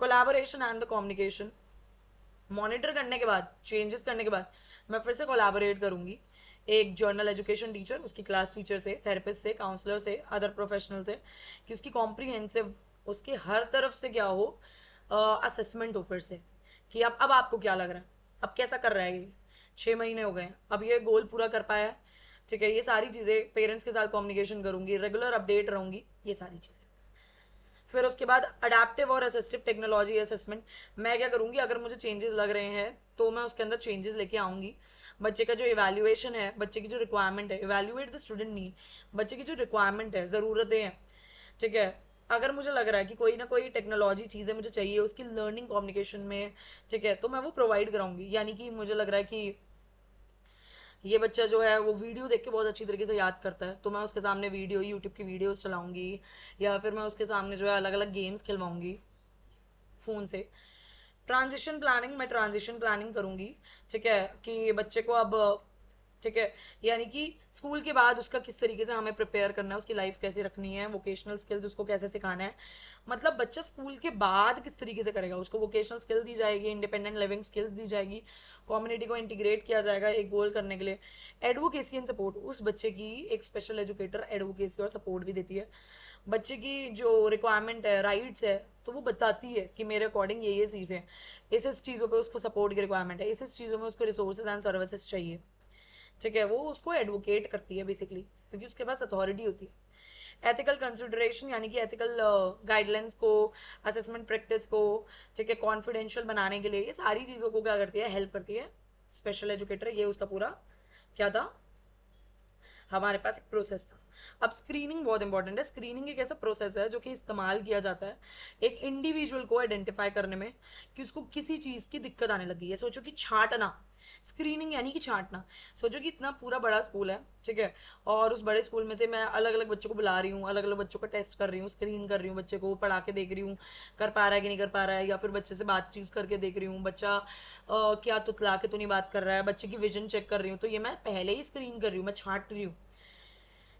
A: Collaboration and the communication, monitor करने के बाद, चेंजेस करने के बाद मैं फिर से कोलैबोरेट करूंगी एक जर्नल एजुकेशन टीचर, उसकी क्लास टीचर से, थेरेपिस्ट से, काउंसलर से, अदर प्रोफेशनल से, कि उसकी कॉम्प्रीहेंसिव, उसके हर तरफ से क्या हो, असेसमेंट हो फिर से, कि अब आपको क्या लग रहा है, अब कैसा कर रहा है ये, 6 महीने हो गए हैं, अब ये गोल पूरा कर पाया है। ठीक है, ये सारी चीज़ें, पेरेंट्स के साथ कम्युनिकेशन करूंगी, रेगुलर अपडेट रहूंगी, ये सारी चीज़ें। फिर उसके बाद अडेप्टिव और असिस्टिव टेक्नोलॉजी असेसमेंट, मैं क्या करूंगी, अगर मुझे चेंजेस लग रहे हैं तो मैं उसके अंदर चेंजेस लेके आऊंगी। बच्चे का जो इवैल्यूएशन है, बच्चे की जो रिक्वायरमेंट है, इवैल्यूएट द स्टूडेंट नीड, बच्चे की जो रिक्वायरमेंट है, ज़रूरतें हैं। ठीक है, अगर मुझे लग रहा है कि कोई ना कोई टेक्नोलॉजी चीज़ें मुझे चाहिए उसकी लर्निंग कम्युनिकेशन में, ठीक है, तो मैं वो प्रोवाइड कराऊंगी। यानी कि मुझे लग रहा है कि ये बच्चा जो है वो वीडियो देख के बहुत अच्छी तरीके से याद करता है तो मैं उसके सामने वीडियो, यूट्यूब की वीडियोस चलाऊंगी, या फिर मैं उसके सामने जो है अलग अलग गेम्स खिलवाऊंगी फ़ोन से। मैं ट्रांजिशन प्लानिंग करूंगी, ठीक है, कि बच्चे को अब, ठीक है, यानी कि स्कूल के बाद उसका किस तरीके से हमें प्रिपेयर करना है, उसकी लाइफ कैसे रखनी है, वोकेशनल स्किल्स उसको कैसे सिखाना है, मतलब बच्चा स्कूल के बाद किस तरीके से करेगा, उसको वोकेशनल स्किल दी जाएगी, इंडिपेंडेंट लिविंग स्किल्स दी जाएगी, कम्युनिटी को इंटीग्रेट किया जाएगा एक गोल करने के लिए। एडवोकेसी एंड सपोर्ट, उस बच्चे की एक स्पेशल एजुकेटर एडवोकेसी और सपोर्ट भी देती है, बच्चे की जो रिक्वायरमेंट है, राइट्स है, तो वो बताती है कि मेरे अकॉर्डिंग ये चीज़ है, इस चीज़ों पे उसको सपोर्ट की रिक्वायरमेंट है, इस चीज़ों में उसको रिसोर्सेज एंड सर्विसेज चाहिए, ठीक है, वो उसको एडवोकेट करती है बेसिकली, क्योंकि उसके पास अथॉरिटी होती है। एथिकल कंसिडरेशन, यानी कि एथिकल गाइडलाइंस को, असेसमेंट प्रैक्टिस को, ठीक है, कॉन्फिडेंशियल बनाने के लिए, ये सारी चीज़ों को क्या करती है, हेल्प करती है स्पेशल एजुकेटर। ये उसका पूरा क्या था, हमारे पास एक प्रोसेस था। अब स्क्रीनिंग बहुत इंपॉर्टेंट है। स्क्रीनिंग एक ऐसा प्रोसेस है जो कि इस्तेमाल किया जाता है एक इंडिविजुअल को आइडेंटिफाई करने में कि उसको किसी चीज़ की दिक्कत आने लगी है। सोचो कि छांटना, स्क्रीनिंग यानी कि छांटना। सोचो कि इतना पूरा बड़ा स्कूल है, ठीक है, और उस बड़े स्कूल में से मैं अलग अलग बच्चों को बुला रही हूँ, अलग अलग बच्चों का टेस्ट कर रही हूँ, स्क्रीन कर रही हूँ, बच्चे को पढ़ा के देख रही हूँ कर पा रहा है कि नहीं कर पा रहा है, या फिर बच्चे से बातचीत करके देख रही हूँ बच्चा क्या तुतला के तो नहीं बात कर रहा है, बच्चे की विजन चेक कर रही हूँ, तो ये मैं पहले ही स्क्रीन कर रही हूँ, मैं छांट रही हूँ,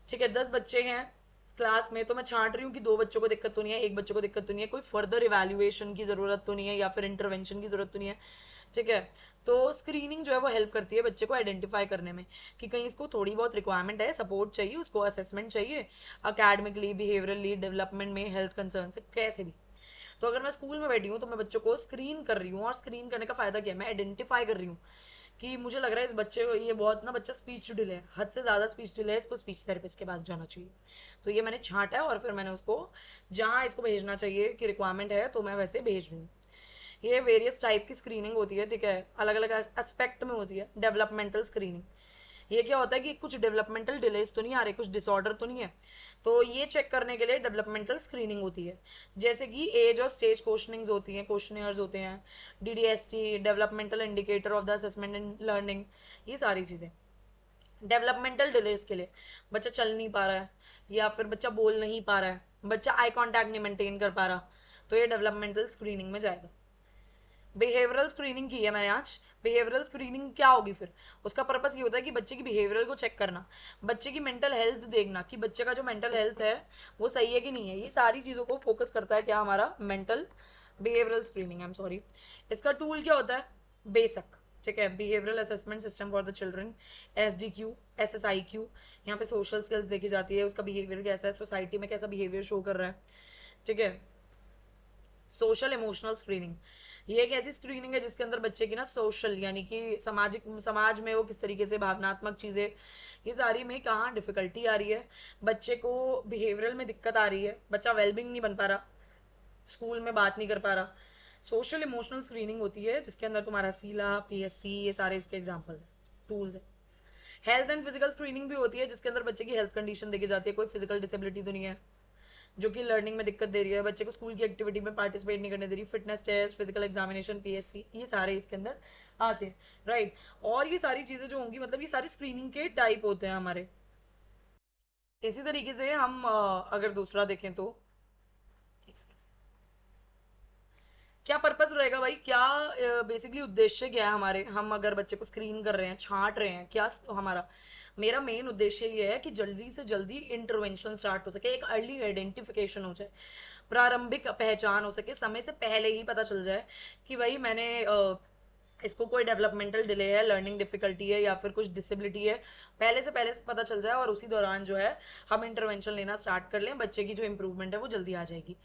A: ठीक है। 10 बच्चे हैं क्लास में, तो मैं छांट रही हूँ कि 2 बच्चों को दिक्कत तो नहीं है, एक बच्चे को दिक्कत तो नहीं है, कोई फर्दर इवेल्युएशन की जरूरत तो नहीं है, या फिर इंटरवेंशन की जरूरत तो नहीं है, ठीक है। तो स्क्रीनिंग जो है वो हेल्प करती है बच्चे को आइडेंटिफाई करने में कि कहीं इसको थोड़ी बहुत रिक्वायरमेंट है, सपोर्ट चाहिए, उसको असेसमेंट चाहिए, अकेडमिकली, बिहेवियरली, डेवलपमेंट में, हेल्थ कंसर्न से, कैसे भी। तो अगर मैं स्कूल में बैठी हूँ तो मैं बच्चों को स्क्रीन कर रही हूँ, और स्क्रीन करने का फायदा क्या है, मैं आइडेंटिफाई कर रही हूँ कि मुझे लग रहा है इस बच्चे को, ये बहुत ना बच्चा स्पीच डिले है, हद से ज़्यादा स्पीच डिले है, इसको स्पीच थेरेपिस्ट के पास जाना चाहिए। तो ये मैंने छांटा है और फिर मैंने उसको जहाँ इसको भेजना चाहिए कि रिक्वायरमेंट है तो मैं वैसे भेज रही हूँ। ये वेरियस टाइप की स्क्रीनिंग होती है, ठीक है, अलग अलग एस्पेक्ट में होती है। डेवलपमेंटल स्क्रीनिंग, ये क्या होता है कि कुछ डेवलपमेंटल डिलेज तो नहीं आ रहे, कुछ डिसऑर्डर तो नहीं है, तो ये चेक करने के लिए डेवलपमेंटल स्क्रीनिंग होती है। जैसे कि एज और स्टेज क्वेश्चनिंग्स होती हैं, क्वेश्चनियर्स होते हैं, DDST, developmental indicator of the assessment and learning, ये सारी चीज़ें। डेवलपमेंटल डिलेज के लिए बच्चा चल नहीं पा रहा है, या फिर बच्चा बोल नहीं पा रहा है, बच्चा आई कॉन्टैक्ट नहीं मेंटेन कर पा रहा, तो ये डेवलपमेंटल स्क्रीनिंग में जाएगा। बिहेवियरल स्क्रीनिंग की है मैंने आज। बिहेवियरल स्क्रीनिंग क्या होगी फिर, उसका पर्पस ये होता है कि बच्चे की बिहेवियरल को चेक करना, बच्चे की मेंटल हेल्थ देखना कि बच्चे का जो मेंटल हेल्थ है वो सही है कि नहीं है, ये सारी चीज़ों को फोकस करता है क्या, हमारा mental behavioural screening, I am sorry. इसका टूल क्या होता है, बेसिक, ठीक है, behavioural assessment system for the children, SDQ, SSIQ। यहाँ पे सोशल स्किल्स देखी जाती है, उसका बिहेवियर कैसा है, सोसाइटी में कैसा बिहेवियर शो कर रहा है, ठीक है। सोशल इमोशनल स्क्रीनिंग, ये एक ऐसी स्क्रीनिंग है जिसके अंदर बच्चे की ना सोशल, यानी कि सामाजिक, समाज में वो किस तरीके से, भावनात्मक चीज़ें, ये सारी में कहाँ डिफिकल्टी आ रही है, बच्चे को बिहेवियरल में दिक्कत आ रही है, बच्चा वेलबिंग नहीं बन पा रहा, स्कूल में बात नहीं कर पा रहा। सोशल इमोशनल स्क्रीनिंग होती है जिसके अंदर तुम्हारा सीला, PSC, ये सारे इसके एग्जाम्पल है, टूल्स है। हेल्थ एंड फिजिकल स्क्रीनिंग भी होती है जिसके अंदर बच्चे की हेल्थ कंडीशन देखी जाती है, कोई फिजिकल डिसेबिलिटी तो नहीं है जो कि लर्निंग में दिक्कत दे रही है, बच्चे को स्कूल की एक्टिविटी में पार्टिसिपेट नहीं करने दे रही, fitness test, physical examination, PSC, ये सारे इसके अंदर आते हैं, राइट। और ये सारी चीज़ें जो होंगी, मतलब ये सारी स्क्रीनिंग के टाइप होते हैं हमारे। इसी तरीके से हम अगर दूसरा देखें तो क्या पर्पस रहेगा भाई, क्या बेसिकली उद्देश्य क्या है हमारे, हम अगर बच्चे को स्क्रीन कर रहे हैं, छांट रहे हैं, क्या हमारा, मेरा मेन उद्देश्य ये है कि जल्दी से जल्दी इंटरवेंशन स्टार्ट हो सके, एक अर्ली आइडेंटिफिकेशन हो जाए, प्रारंभिक पहचान हो सके, समय से पहले ही पता चल जाए कि भाई मैंने इसको कोई डेवलपमेंटल डिले है, लर्निंग डिफिकल्टी है, या फिर कुछ डिसेबिलिटी है, पहले से पता चल जाए, और उसी दौरान जो है हम इंटरवेंशन लेना स्टार्ट कर लें, बच्चे की जो इंप्रूवमेंट है वो जल्दी आ जाएगी।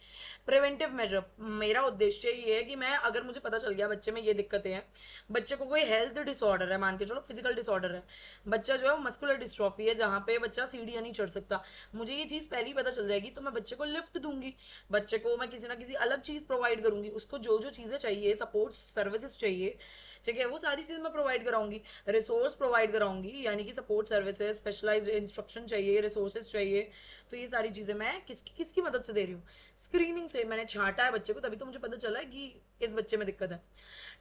A: प्रिवेंटिव मेजर, मेरा उद्देश्य ये है कि मैं, अगर मुझे पता चल गया बच्चे में ये दिक्कतें हैं, बच्चे को कोई हेल्थ डिसऑर्डर है, मान के चलो फिजिकल डिसऑर्डर है, बच्चा जो है मस्कुलर डिस्ट्रॉफी है जहाँ पे बच्चा सीढ़ियाँ नहीं चढ़ सकता, मुझे ये चीज़ पहले ही पता चल जाएगी, तो मैं बच्चे को लिफ्ट दूंगी, बच्चे को मैं किसी ना किसी अलग चीज़ प्रोवाइड करूंगी, उसको जो जो चीज़ें चाहिए, सपोर्ट सर्विसेज चाहिए, ठीक है, वो सारी चीज़ मैं प्रोवाइड कराऊंगी, रिसोर्स प्रोवाइड कराऊंगी, यानी कि सपोर्ट सर्विसेज, स्पेशलाइज्ड इंस्ट्रक्शन चाहिए, रिसोर्सेज चाहिए, तो ये सारी चीज़ें मैं किसकी मदद से दे रही हूँ, स्क्रीनिंग से। मैंने छांटा है बच्चे को, तभी तो मुझे पता चला है कि इस बच्चे में दिक्कत है।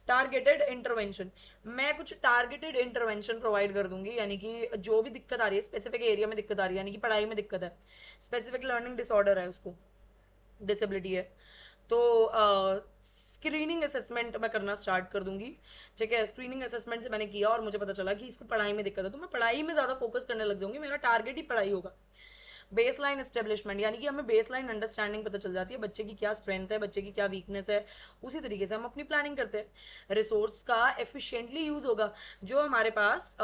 A: टारगेटेड इंटरवेंशन, मैं कुछ टारगेटेड इंटरवेंशन प्रोवाइड कर दूंगी, यानी कि जो भी दिक्कत आ रही है, स्पेसिफिक एरिया में दिक्कत आ रही है, यानी कि पढ़ाई में दिक्कत है, स्पेसिफिक लर्निंग डिसऑर्डर है उसको, डिसेबिलिटी है, तो स्क्रीनिंग असेसमेंट मैं करना स्टार्ट कर दूंगी। ठीक है, स्क्रीनिंग असेसमेंट से मैंने किया और मुझे पता चला कि इसको पढ़ाई में दिक्कत है, तो मैं पढ़ाई में ज़्यादा फोकस करने लग जाऊंगी, मेरा टारगेट ही पढ़ाई होगा। बेस लाइन एस्टेब्लिशमेंट, यानी कि हमें बेस लाइन अंडरस्टैंडिंग पता चल जाती है, बच्चे की क्या स्ट्रेंथ है, बच्चे की क्या वीकनेस है, उसी तरीके से हम अपनी प्लानिंग करते हैं। रिसोर्स का एफिशिएंटली यूज होगा। जो हमारे पास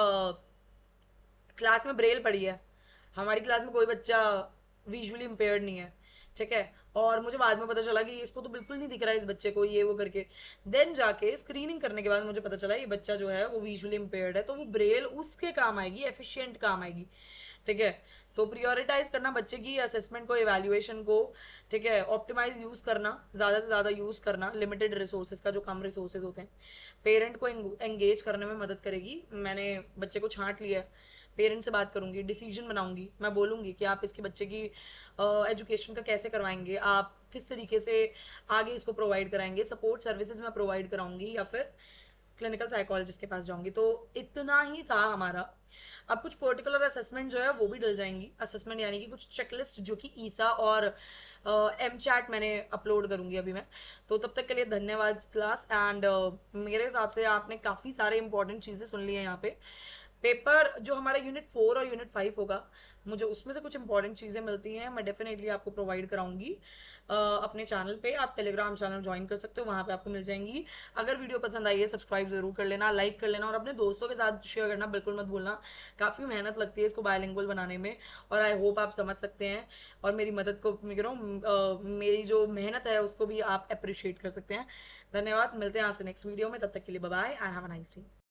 A: क्लास में ब्रेल पड़ी है, हमारी क्लास में कोई बच्चा विजुअली इम्पेयर्ड नहीं है, ठीक है, और मुझे बाद में पता चला कि इसको तो बिल्कुल नहीं दिख रहा है इस बच्चे को, ये वो करके, देन जाके स्क्रीनिंग करने के बाद मुझे पता चला ये बच्चा जो है वो विजुअली इम्पेयर्ड है, तो वो ब्रेल उसके काम आएगी, एफिशिएंट काम आएगी। ठीक है, तो प्रियोरिटाइज करना बच्चे की असेसमेंट को, इवैल्यूएशन को, ठीक है, ऑप्टिमाइज यूज करना, ज्यादा से ज्यादा यूज करना लिमिटेड रिसोर्सेज का, जो कम रिसोर्सेज होते हैं। पेरेंट को एंगेज करने में मदद करेगी। मैंने बच्चे को छांट लिया है, पेरेंट्स से बात करूंगी, डिसीजन बनाऊंगी, मैं बोलूंगी कि आप इसके बच्चे की एजुकेशन का कैसे करवाएंगे, आप किस तरीके से आगे इसको प्रोवाइड कराएंगे, सपोर्ट सर्विसेज मैं प्रोवाइड कराऊंगी या फिर क्लिनिकल साइकोलॉजिस्ट के पास जाऊंगी। तो इतना ही था हमारा। अब कुछ पर्टिकुलर असेसमेंट जो है वो भी डल जाएंगी, असेसमेंट यानी कि कुछ चेकलिस्ट जो कि ईसा और एम चैट मैंने अपलोड करूंगी अभी मैं। तो तब तक के लिए धन्यवाद क्लास, एंड मेरे हिसाब से आपने काफ़ी सारे इंपॉर्टेंट चीज़ें सुन ली हैं यहाँ पे। पेपर जो हमारा यूनिट 4 और यूनिट 5 होगा, मुझे उसमें से कुछ इंपॉर्टेंट चीज़ें मिलती हैं, मैं डेफिनेटली आपको प्रोवाइड कराऊंगी अपने चैनल पे। आप टेलीग्राम चैनल ज्वाइन कर सकते हो, वहाँ पे आपको मिल जाएंगी। अगर वीडियो पसंद आई है सब्सक्राइब जरूर कर लेना, लाइक कर लेना और अपने दोस्तों के साथ शेयर करना बिल्कुल मत भूलना। काफ़ी मेहनत लगती है इसको बायलिंगुअल बनाने में, और आई होप आप समझ सकते हैं और मेरी मदद को, मेरी जो मेहनत है उसको भी आप अप्रिशिएट कर सकते हैं। धन्यवाद, मिलते हैं आपसे नेक्स्ट वीडियो में, तब तक के लिए bye bye and have a nice day.